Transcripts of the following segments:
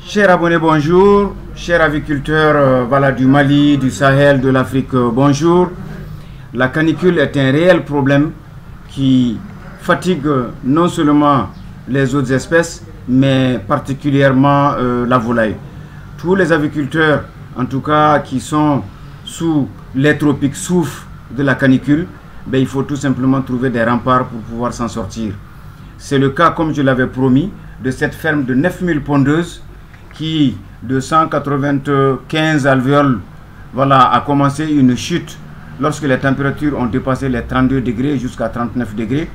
Chers abonnés, bonjour. Chers aviculteurs voilà, du Mali, du Sahel, de l'Afrique, bonjour. La canicule est un réel problème qui fatigue non seulement les autres espèces, mais particulièrement la volaille. Tous les aviculteurs, en tout cas, qui sont sous les tropiques, souffrent de la canicule. Ben, il faut tout simplement trouver des remparts pour pouvoir s'en sortir. C'est le cas, comme je l'avais promis, de cette ferme de 9000 pondeuses qui, de 195 alvéoles, voilà, a commencé une chute lorsque les températures ont dépassé les 32 degrés jusqu'à 39 degrés,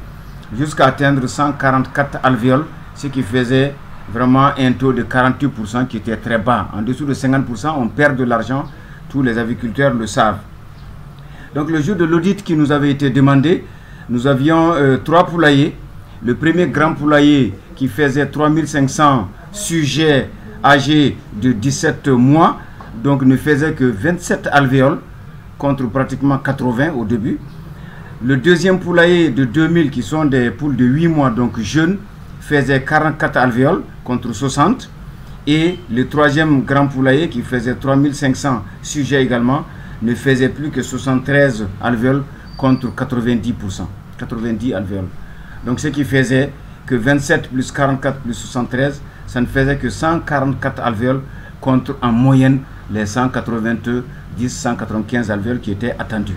jusqu'à atteindre 144 alvéoles, ce qui faisait vraiment un taux de 48% qui était très bas. En dessous de 50%, on perd de l'argent, tous les aviculteurs le savent. Donc le jour de l'audit qui nous avait été demandé, nous avions 3 poulaillers. Le premier grand poulailler qui faisait 3500 sujets âgés de 17 mois, donc ne faisait que 27 alvéoles contre pratiquement 80 au début. Le deuxième poulailler de 2000 qui sont des poules de 8 mois, donc jeunes, faisait 44 alvéoles contre 60. Et le troisième grand poulailler qui faisait 3500 sujets également ne faisait plus que 73 alvéoles contre 90%. 90 alvéoles. Donc ce qui faisait que 27 plus 44 plus 73, ça ne faisait que 144 alvéoles contre en moyenne les 190-195 alvéoles qui étaient attendus.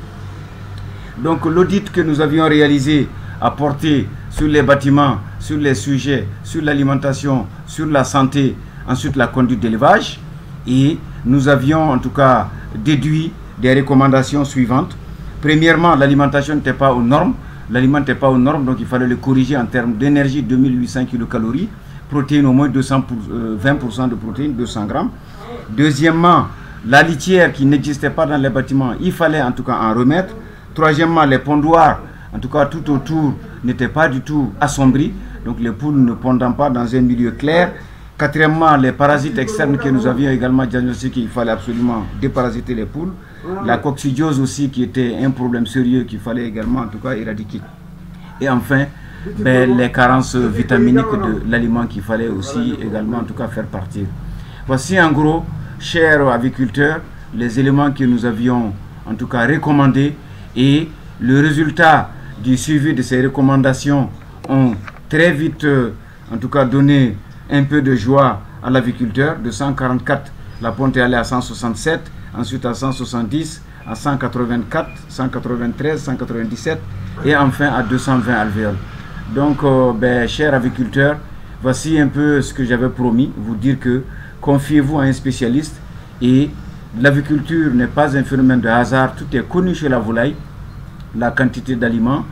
Donc l'audit que nous avions réalisé a porté sur les bâtiments, sur les sujets, sur l'alimentation, sur la santé, ensuite la conduite d'élevage, et nous avions en tout cas déduit des recommandations suivantes. Premièrement, l'alimentation n'était pas aux normes. L'aliment n'était pas aux normes, donc il fallait le corriger en termes d'énergie, 2800 kcal, protéines au moins 20% de protéines, 200 grammes. Deuxièmement, la litière qui n'existait pas dans les bâtiments, il fallait en tout cas en remettre. Troisièmement, les pondoirs, en tout cas tout autour, n'étaient pas du tout assombris, donc les poules ne pondant pas dans un milieu clair. Quatrièmement, les parasites externes que nous avions également diagnostiqués, il fallait absolument déparasiter les poules. La coccidiose aussi qui était un problème sérieux qu'il fallait également en tout cas éradiquer. Et enfin, les carences vitaminiques de l'aliment qu'il fallait aussi également en tout cas faire partir. Voici en gros, chers aviculteurs, les éléments que nous avions en tout cas recommandés, et le résultat du suivi de ces recommandations ont très vite en tout cas donné un peu de joie à l'aviculteur. De 144, la ponte est allée à 167, ensuite à 170, à 184, 193, 197 et enfin à 220 alvéoles. Donc, chers aviculteurs, voici un peu ce que j'avais promis, vous dire que confiez-vous à un spécialiste, et l'aviculture n'est pas un phénomène de hasard, tout est connu chez la volaille, la quantité d'aliments,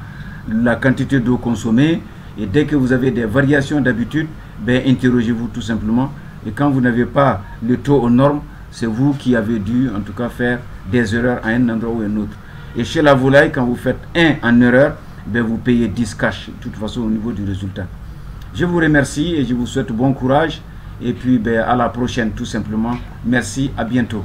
la quantité d'eau consommée, et dès que vous avez des variations d'habitude, interrogez-vous tout simplement, et quand vous n'avez pas le taux aux normes, c'est vous qui avez dû en tout cas faire des erreurs à un endroit ou à un autre. Et chez la volaille, quand vous faites 1 en erreur, vous payez 10 cash, de toute façon au niveau du résultat. Je vous remercie et je vous souhaite bon courage, et puis à la prochaine tout simplement. Merci, à bientôt.